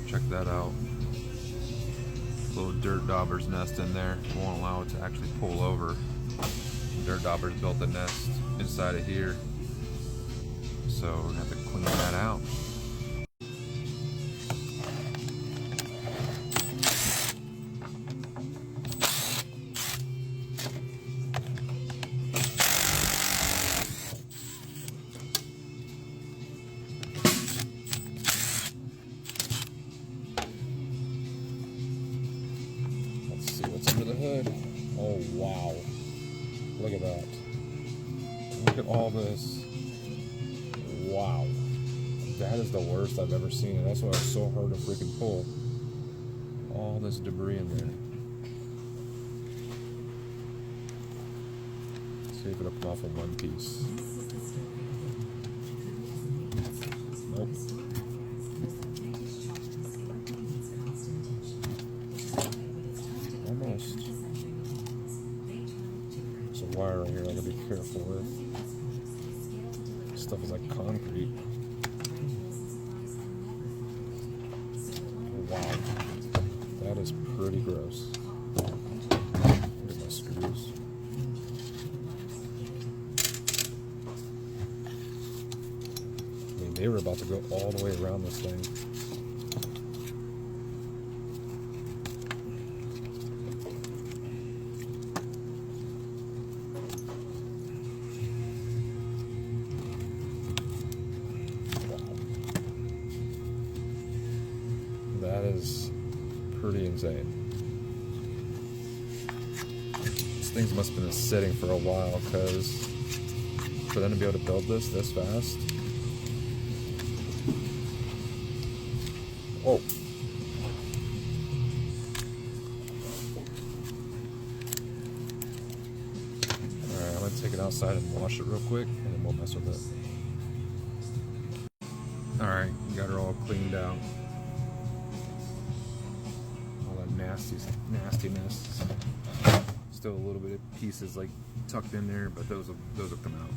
Check that out. Little dirt dauber's nest in there. Won't allow it to actually pull over. Dirt dauber's built a nest inside of here. So we're gonna have to clean that out. Let's see what's under the hood. Oh wow. Look at that. Look at all this. Wow. That is the worst I've ever seen, and that's why it's so hard to freaking pull. All this debris in there. Let's see if it'll come off in one piece. Nope. Almost. There's a wire right here I gotta be careful with. This stuff is like concrete. Wow. That is pretty gross. Look at my screws. I mean, they were about to go all the way around this thing. That is pretty insane. These things must have been sitting for a while, because for them to be able to build this fast. Oh. Alright, I'm going to take it outside and wash it real quick, and then we'll mess with it. Alright, got her all cleaned out. Nastiness. Still a little bit of pieces like tucked in there, but those will come out.